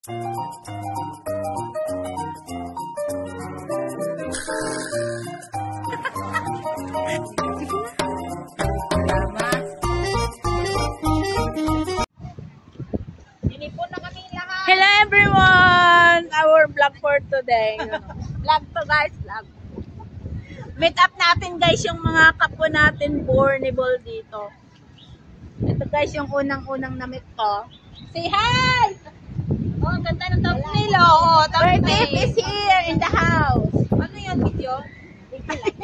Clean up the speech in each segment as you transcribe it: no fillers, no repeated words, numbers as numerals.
Hello everyone! Our vlog for today. Vlog to guys, vlog. Meet up natin guys yung mga kapwa natin bornable dito. Ito guys yung unang-unang na-meet ko. Say hi! Oh, ganda ng thumbnail. Oh, Birthday is here in the house. Ano yan, video?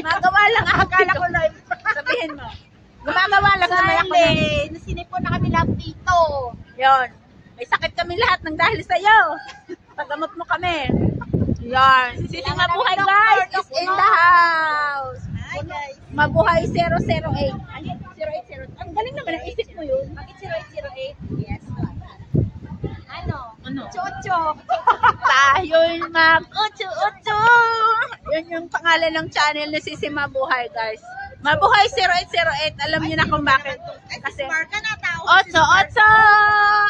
Magawa lang akala ko live. Sabihin mo. Gumagawa lang naman ako na. Nasinipon na kami lahat dito. Yon. May sakit kami lahat ng dahil sa'yo. Pagamot mo kami. Yan. Sisi Mabuhay guys is in the house. Hi guys. Mabuhay 008. Ano? 0808. Ang galing naman ang isip mo yun. Bakit 0808? Yes. Ano? Chocho. Tayo'y mag-utsu-utsu. Yun yung pangalan ng channel na Sisi Mabuhay guys. Mabuhay 0808. Alam niyo na kung bakit. Kasi Marka na tao. otso-otso.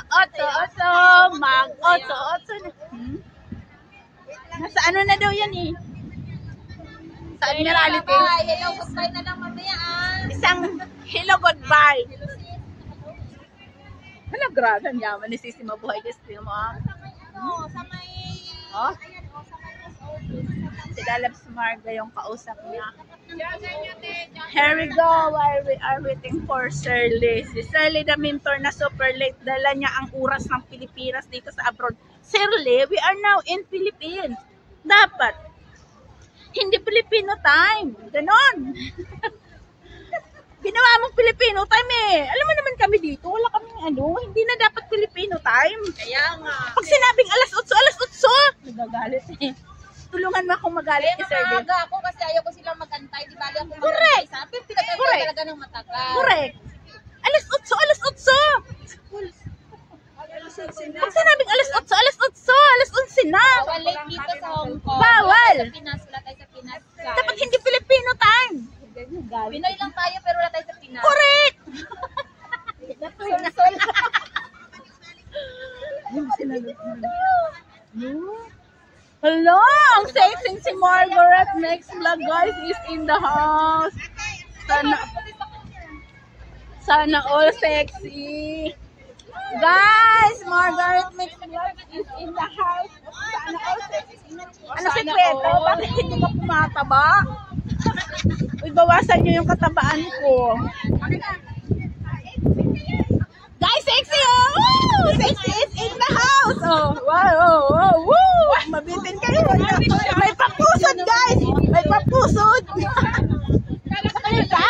Otso-otso. Mag-otso-otso na. Nasa ano na daw yan eh. Sa Admiralty. Hello, goodbye na lang mamaya Isang hello goodbye. Hala, grabe ang yaman ni Sisi Mabuhay guys. Tingnan mo ah. Sa may... Oh, Ayan, sa may office. si Dalabs Marga yung kausap niya. Here we go while we are waiting for Shirley. Si Shirley the mentor na super late. Dala niya ang oras ng Pilipinas dito sa abroad. Shirley, we are now in Philippines. Dapat hindi Filipino time. Ganon. Ginawa mong Filipino time eh. Alam mo naman kami dito, wala kaming hindi na dapat Filipino time. Kaya nga. Pag sinabing alas 8, nagagalit eh. Tulungan mo akong magalit kay Shirley. Maaga ako kasi ayaw ko silang mag-antay. Di bali ako Correct. Sabi, pinag-antay talaga ng matagal. Correct. Alas 8. Pag sinabing alas 11 na. Bawal late dito sa Hong Kong. Bawal. Sa Pinas, wala tayo sa Pinas. guys. Dapat hindi Filipino time. Pinoy lang tayo pero wala tayo sa Pinas. Correct. Hello, ang sexy si Margaret Next Vlog guys is in the house. Sana all sexy. Guys, Margaret Next Vlog is in the house. Sana all sexy. Ano sikreto? Bakit hindi ka pumataba? Uy, bawasan nyo yung katabaan ko. Guys, sexy oh! Woo! Sexy is in the house! Oh, wow! Oh, oh, woo! Mabitin kayo! May papusod, guys! May papusod! Nakulod ka?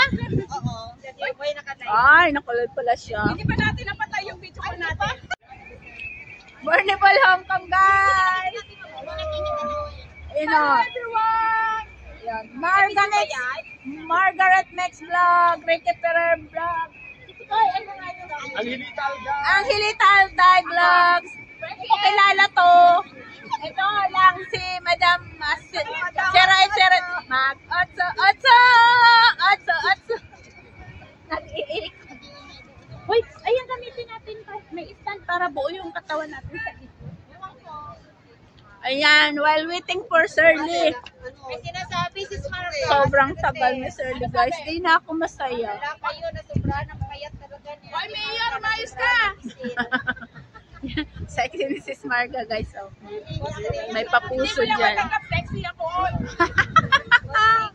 Oo. May nakatay. Ay, nakulod pala siya. Hindi pa natin napatay yung video ko natin. Bornable Hong Kong, guys! Hello, everyone! Yan. Margaret Next Vlog, Ricky Ferrer Vlog. Ay, ano nga yun? Ang Hilitalday Vlogs. Hindi ko kilala to. Ito lang si Madam Seret. Mag-otso. Nag-iik. Wait, ayan gamitin natin. May stand para buo yung katawan natin sa ito. Ayan, while waiting for Shirley. May sinasabi si Marco. Sobrang tagal ni Shirley guys. Di na ako masaya. Wala kayo na sobrang napakayat talaga niya. Hoy, Mayor, mayos ka! Sexy ni Sis Marga guys. Oh. May papuso dyan. Sexy ako.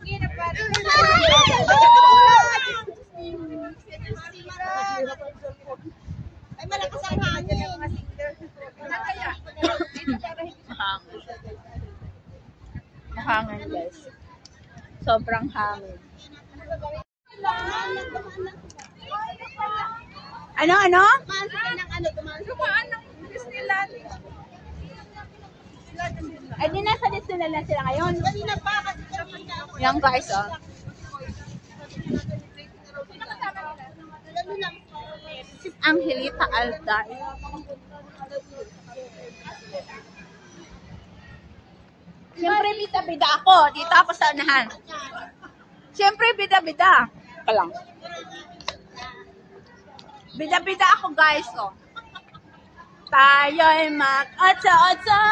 Sige na pare. Ay, malakas ang hangin. Mahangin guys. Sobrang hangin. Ano? Ay, di nasa Disneyland na sila ngayon. Yan guys, oh. This is Angelita Alday. Siyempre, bida-bida ako. Dito ako sa unahan. Siyempre, bida-bida. Ka lang. Bida-bida ako, guys. Oh. Tayo'y mag-otso-otso.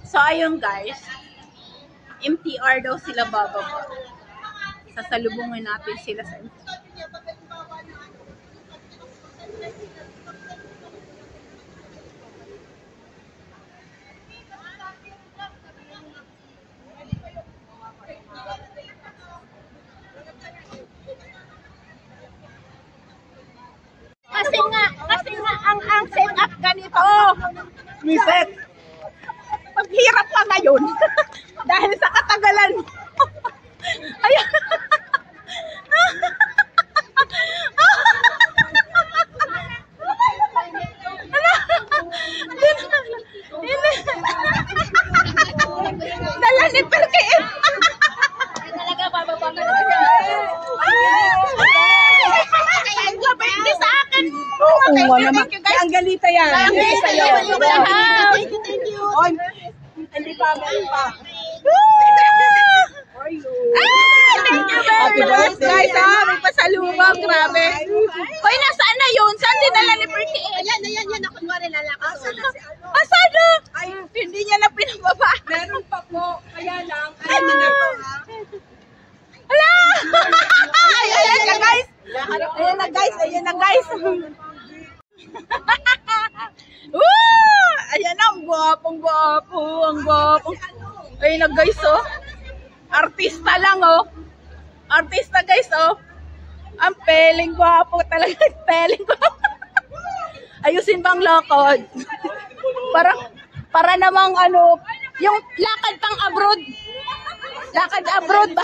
So, ayun guys. MTR daw sila bababa. Sasalubungin natin sila sa MTR. Kasi nga ang setup ganito. Miset. Paghirap ka ngayon. Dahil sa katagalan mo. Ayan. Dala ni Perkeen. Talaga bababa ka na. Sa akin. Oo naman. Ang galita yan. Thank you. Hindi pa. Thank you very much guys. May pasalubong. Grabe. Hoy, nasaan na yun? Saan dinala ni Perkeen? Yan. Ako nga lalakas. Asan na? Ay, hindi niya na pinababa. Meron pa po. Kaya lang. Alam mo na po ha. Hala! Ayan na guys. Ayan na guys. Woo! Ayan na, ang gwapong-gwapo. Ang gwapo. Ayan na guys, oh. Artista lang, oh. Artista guys, oh. Ang peling gwapo talaga. Peling gwapo. Ayusin bang lakad? Para namang ano, yung lakad pang abroad. Lakad abroad ba?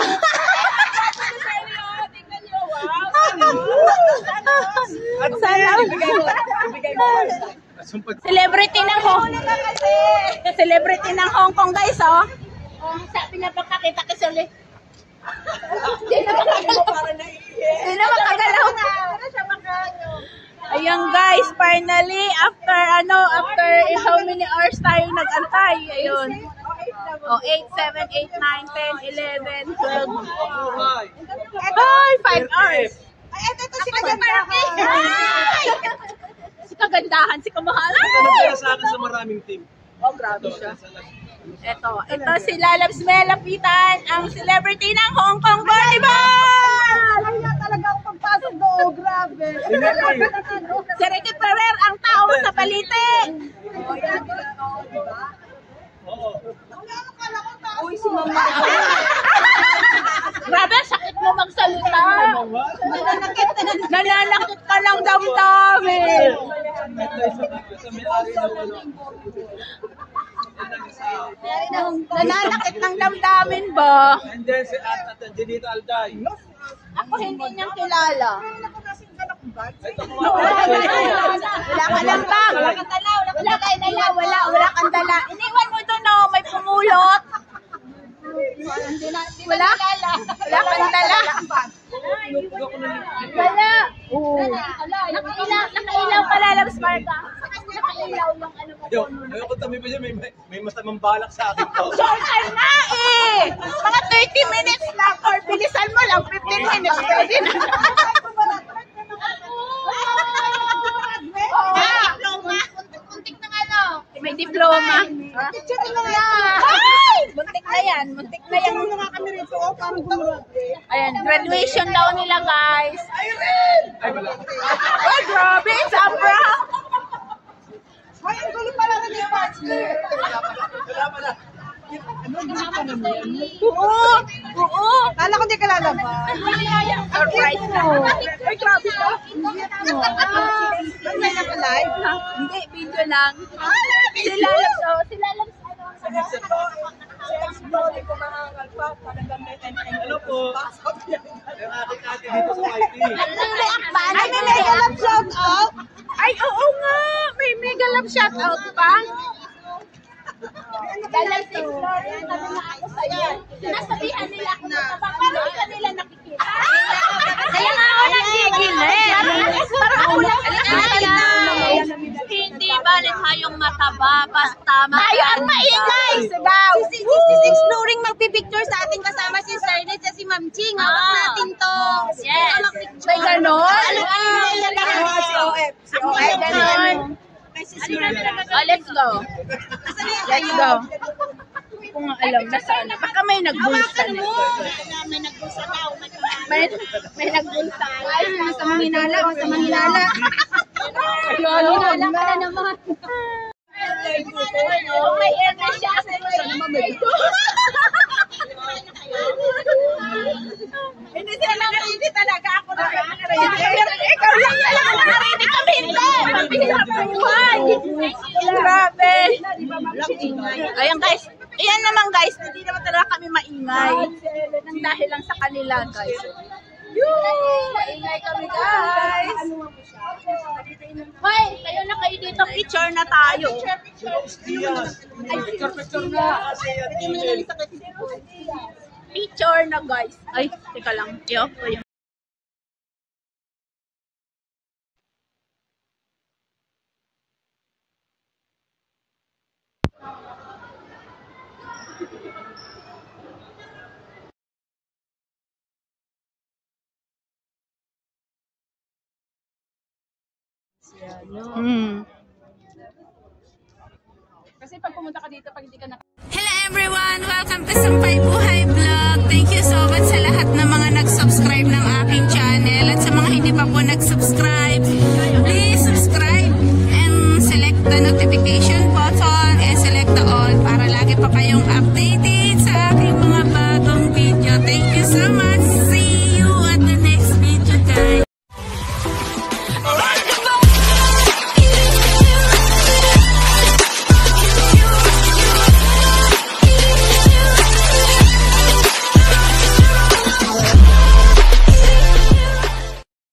Celebrity ng Hong Kong guys, oh. Sabi na pagkakita ko sila. Hindi na makagalaw. Ayan guys, finally after how many hours tayo nag-antay? Ayun. Oh, 8, 7, 8, 9, 10, 11, 12. Ay, 5 hours. Ay, ito si kagandahan. Si kagandahan, si kamahalan. Kaya sa akin sa maraming team. Oh, grabe siya. Ito si Lalabs Melapitan, ang celebrity ng Hong Kong Volleyball! Ay, talaga ang pagpasok doon. Grabe. Si Ricky Ferrer, ang tao sa balite. Uy, si Mama. Grabe, sakit mo magsalita. Nananakit ka ng damdamin. Nananakit ng damdamin ba? And then si At Angelito Alday. Ako hindi niyang kilala. Ito po Wala ka lang bag. Wala kang dala. Wala kang dala. Iniwan mo doon, oh, may pumulot. Wala kang dala. Wala. Nakailaw pala, Labs Marga. Nakailaw yung ano mo. Ayoko tabi pa siya, may masamang balak sa akin to. Shorter na eh. Mga 30 minutes lang or bilisan mo lang 15 minutes. Pwede na. Kuntik ng ano. May diploma. Picture mo yan. Ay! Muntik na yan. Mga kami rito, parang gumurabi. Ayan, graduation daw nila, guys. Ay, wala. Oh, grabe, Sabra. Ay, ang gulo pala rin yung bachelor. Wala pala. Oo. Kala ko di ka lalabas. Surprise na. Ay, grabe ka. Ano na ka live? Hindi, video lang. Sila lang, Explore ko mahangal pa. Talagang may Hello po. Yung aking ate dito sa YT. Ay, may mega love shout out. Ay, oo nga. May mega love shout out pa. Dahil sa Explorer, sabi na ako sa'yo. Sinasabihan nila ako na paano ka nila nakikita. Kaya nga ako nagigil eh. Parang ako lang. Hindi balit hayong mataba, basta Tayo ang maingay! Sigaw! Si Exploring magpipicture sa ating kasama si Scarlett at si Ma'am Ching. Hawak natin to. Yes. Magpicture. May ganon? Ay, ganon. Oh, let's go. Let's go. Hindi ko nga alam na saan. Baka may nagbulsa na. May nagbulsa. Ay, nasa Manginala, nasa Manginala. Manginala ka na naman. Oh, may energy ako. Hindi sila nakarinig talaga. Ako na Ikaw lang talaga nakarinig kami. Hindi. Buhay. Grabe. Ayan guys. Ayan naman guys. Hindi naman talaga kami maingay. Nang dahil lang sa kanila guys. Maingay kami guys. Hoy, kayo na kayo dito. Picture na tayo. Picture na guys. Ay, teka lang. I-off ko yung Kasi pag pumunta ka dito, pag hindi ka Hello everyone! Welcome to Sampay Buhay Vlog! Thank you so much sa lahat ng mga nag-subscribe ng aking channel at sa mga hindi pa po nag-subscribe, please subscribe and select the notification po